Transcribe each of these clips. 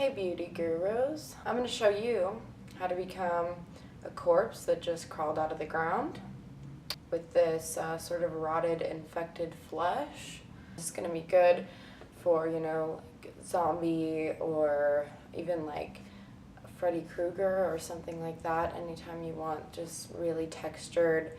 Hey beauty gurus, I'm going to show you how to become a corpse that just crawled out of the ground with this sort of rotted, infected flesh. It's going to be good for, zombie or even like Freddy Krueger or something like that. Anytime you want just really textured,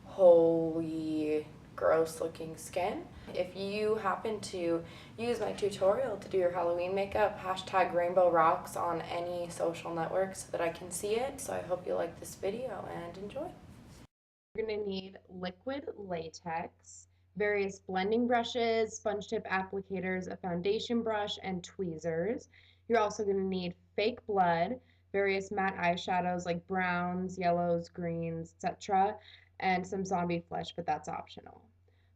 holy, gross looking skin. If you happen to use my tutorial to do your Halloween makeup, hashtag Rainbow Rocks on any social network so that I can see it. So I hope you like this video and enjoy. You're going to need liquid latex, various blending brushes, sponge tip applicators, a foundation brush, and tweezers. You're also going to need fake blood, various matte eyeshadows like browns, yellows, greens, etc., and some zombie flesh, but that's optional.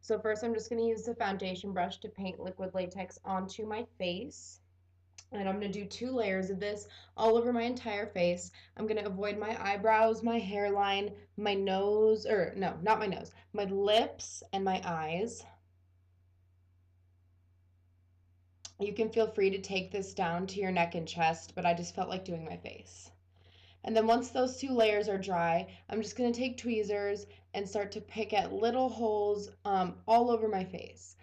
So first I'm just going to use the foundation brush to paint liquid latex onto my face. And I'm going to do 2 layers of this all over my entire face. I'm going to avoid my eyebrows, my hairline, my nose, or no, not my nose, my lips and my eyes. You can feel free to take this down to your neck and chest, but I just felt like doing my face. And then once those 2 layers are dry, I'm just going to take tweezers and start to pick at little holes all over my face.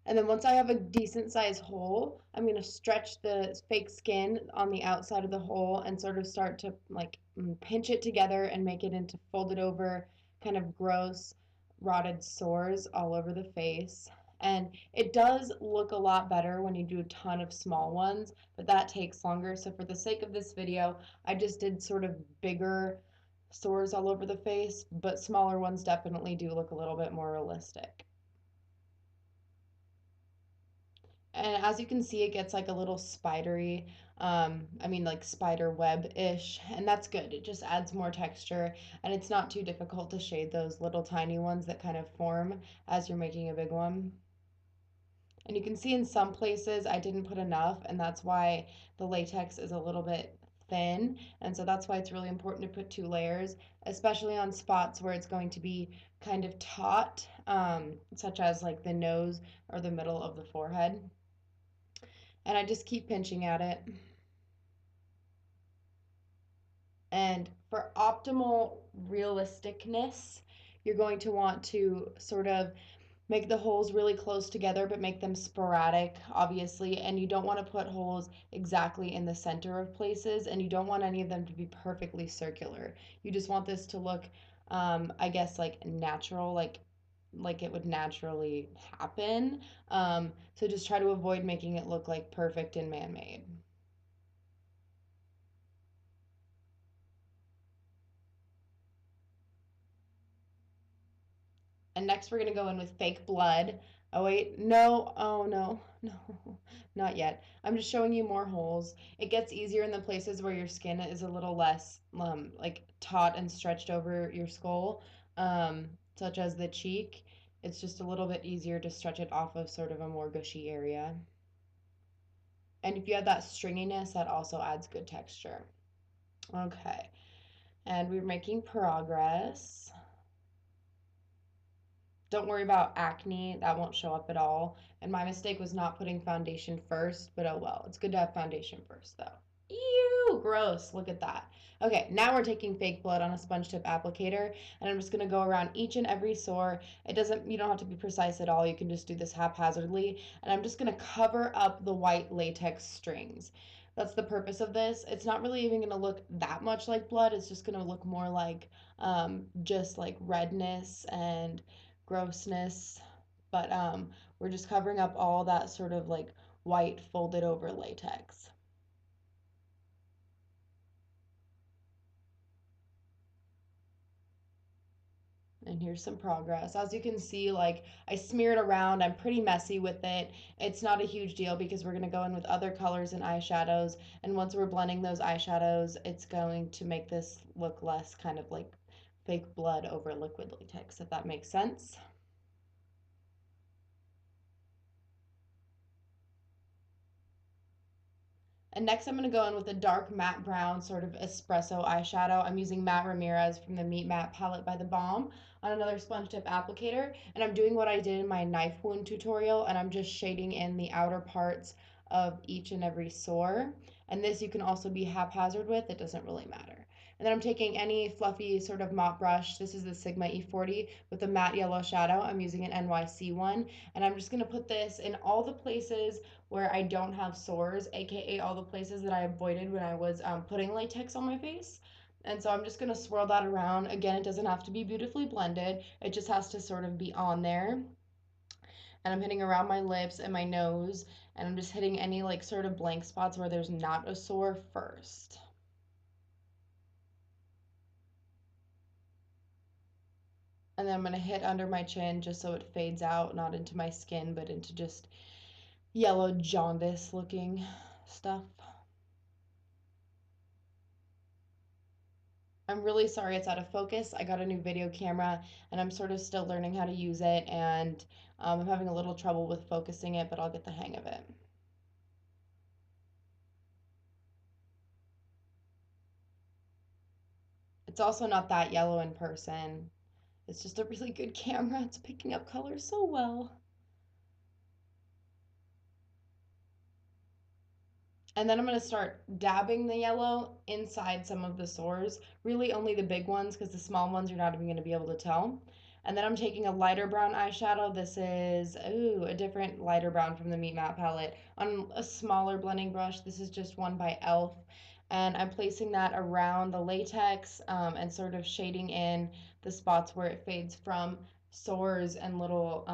And then once I have a decent sized hole, I'm going to stretch the fake skin on the outside of the hole and sort of start to like pinch it together and make it into folded over kind of gross rotted sores all over the face. And it does look a lot better when you do a ton of small ones, but that takes longer. So for the sake of this video, I just did sort of bigger sores all over the face, but smaller ones definitely do look a little bit more realistic. And as you can see, it gets like a little spidery, like spider web-ish, and that's good. It just adds more texture, and it's not too difficult to shade those little tiny ones that kind of form as you're making a big one. And you can see in some places I didn't put enough, and that's why the latex is a little bit thin, and so that's why it's really important to put 2 layers, especially on spots where it's going to be kind of taut, such as like the nose or the middle of the forehead. And I just keep pinching at it. And for optimal realisticness, you're going to want to sort of make the holes really close together, but make them sporadic, obviously. And you don't want to put holes exactly in the center of places, and you don't want any of them to be perfectly circular. You just want this to look, I guess, like natural, like it would naturally happen. So just try to avoid making it look like perfect and man-made. And next we're going to go in with fake blood. Oh wait, no, oh no, no, not yet. I'm just showing you more holes. It gets easier in the places where your skin is a little less like taut and stretched over your skull, such as the cheek. It's just a little bit easier to stretch it off of sort of a more gushy area. And if you have that stringiness, that also adds good texture. Okay, and we're making progress. Don't worry about acne, that won't show up at all. And my mistake was not putting foundation first, but oh well. It's good to have foundation first though. Ew, gross, look at that. Okay, now we're taking fake blood on a sponge tip applicator, and I'm just gonna go around each and every sore. You don't have to be precise at all, you can just do this haphazardly. And I'm just gonna cover up the white latex strings. That's the purpose of this. It's not really even gonna look that much like blood, it's just gonna look more like just like redness and grossness, but we're just covering up all that sort of like white folded over latex. And here's some progress. As you can see, like I smeared around, I'm pretty messy with it. It's not a huge deal because we're gonna go in with other colors and eyeshadows, and once we're blending those eyeshadows, it's going to make this look less kind of like fake blood over liquid latex, if that makes sense. And next I'm going to go in with a dark matte brown sort of espresso eyeshadow. I'm using Matte Ramirez from the Meet Matte palette by theBalm on another sponge tip applicator. And I'm doing what I did in my knife wound tutorial, and I'm just shading in the outer parts of each and every sore. And this you can also be haphazard with, it doesn't really matter. And then I'm taking any fluffy sort of mop brush. This is the Sigma E40 with a matte yellow shadow. I'm using an NYC one. And I'm just gonna put this in all the places where I don't have sores, AKA all the places that I avoided when I was putting latex on my face. And so I'm just gonna swirl that around. Again, it doesn't have to be beautifully blended. It just has to sort of be on there. And I'm hitting around my lips and my nose, and I'm just hitting any like sort of blank spots where there's not a sore first. And then I'm gonna hit under my chin just so it fades out, not into my skin, but into just yellow jaundice looking stuff. I'm really sorry it's out of focus. I got a new video camera and I'm sort of still learning how to use it, and I'm having a little trouble with focusing it, but I'll get the hang of it. It's also not that yellow in person. It's just a really good camera. It's picking up color so well. And then I'm going to start dabbing the yellow inside some of the sores, really only the big ones because the small ones you're not even going to be able to tell. And then I'm taking a lighter brown eyeshadow. This is, ooh, a different lighter brown from the Meet Matte palette on a smaller blending brush. This is just one by e.l.f. And I'm placing that around the latex and sort of shading in the spots where it fades from sores and little,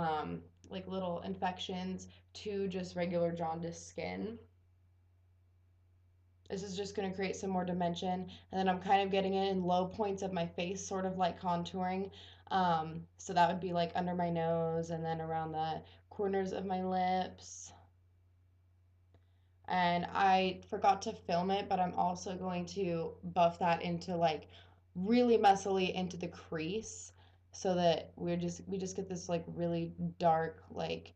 like little infections to just regular jaundiced skin. This is just going to create some more dimension. And then I'm kind of getting it in low points of my face, sort of like contouring. So that would be like under my nose and then around the corners of my lips. And I forgot to film it, but I'm also going to buff that into like really messily into the crease so that we just get this like really dark, like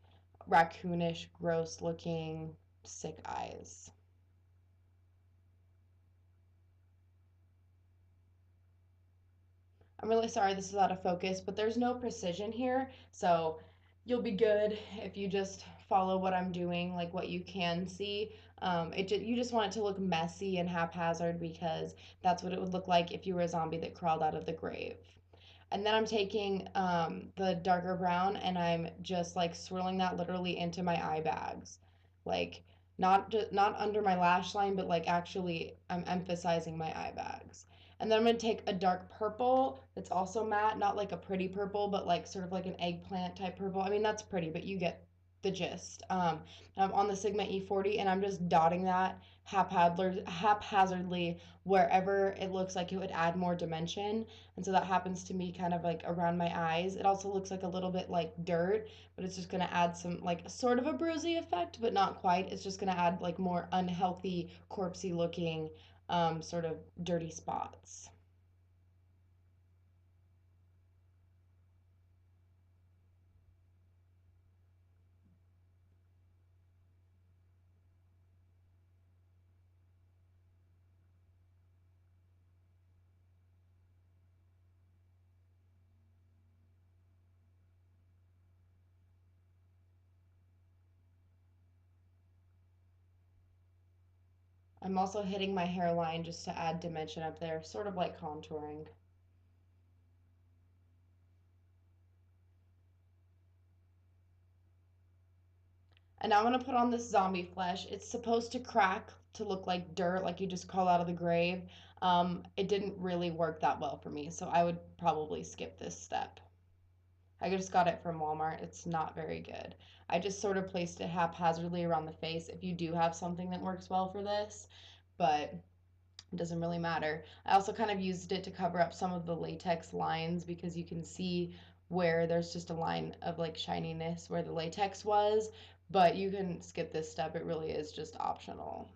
raccoonish, gross looking, sick eyes. I'm really sorry this is out of focus, but there's no precision here, so you'll be good if you just follow what I'm doing, like what you can see. You just want it to look messy and haphazard because that's what it would look like if you were a zombie that crawled out of the grave. And then I'm taking the darker brown and I'm just like swirling that literally into my eye bags. Like not under my lash line, but like actually I'm emphasizing my eye bags. And then I'm going to take a dark purple that's also matte, not like a pretty purple, but like sort of like an eggplant type purple. I mean, that's pretty, but you get the gist. I'm on the Sigma E40 and I'm just dotting that haphazardly wherever it looks like it would add more dimension. And so that happens to me kind of like around my eyes. It also looks like a little bit like dirt, but it's just going to add some like sort of a bruisey effect, but not quite. It's just going to add like more unhealthy, corpsey looking sort of dirty spots. I'm also hitting my hairline just to add dimension up there, sort of like contouring. And now I'm going to put on this zombie flesh. It's supposed to crack to look like dirt, like you just crawl out of the grave. It didn't really work that well for me, so I would probably skip this step. I just got it from Walmart. It's not very good. I just sort of placed it haphazardly around the face if you do have something that works well for this, but it doesn't really matter. I also kind of used it to cover up some of the latex lines because you can see where there's just a line of like shininess where the latex was, but you can skip this step. It really is just optional.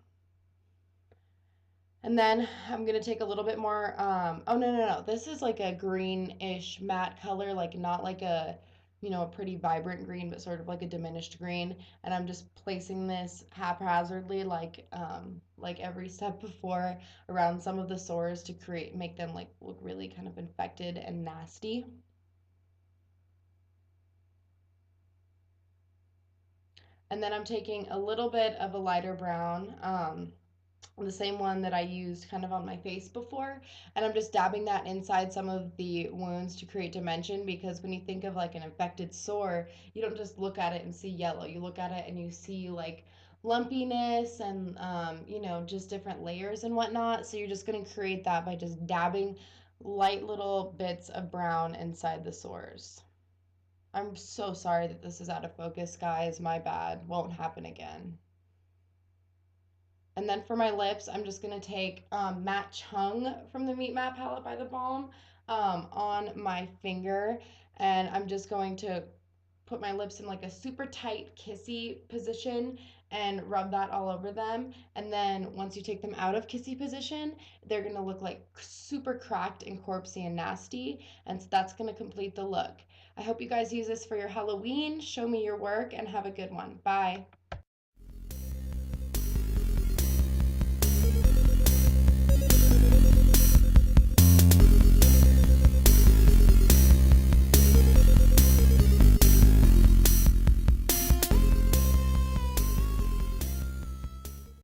And then I'm gonna take a little bit more, oh no, this is like a greenish matte color, like not like a, a pretty vibrant green, but sort of like a diminished green. And I'm just placing this haphazardly, like every step before around some of the sores to make them like look really kind of infected and nasty. And then I'm taking a little bit of a lighter brown, the same one that I used kind of on my face before, and I'm just dabbing that inside some of the wounds to create dimension, because when you think of like an infected sore, you don't just look at it and see yellow. You look at it and you see like lumpiness and you know, just different layers and whatnot. So you're just going to create that by just dabbing light little bits of brown inside the sores. I'm so sorry that this is out of focus, guys. My bad. Won't happen again. And then for my lips, I'm just going to take Matte Chung from the Meet Matte palette by theBalm on my finger. And I'm just going to put my lips in like a super tight kissy position and rub that all over them. And then once you take them out of kissy position, they're going to look like super cracked and corpsey and nasty. And so that's going to complete the look. I hope you guys use this for your Halloween. Show me your work and have a good one. Bye.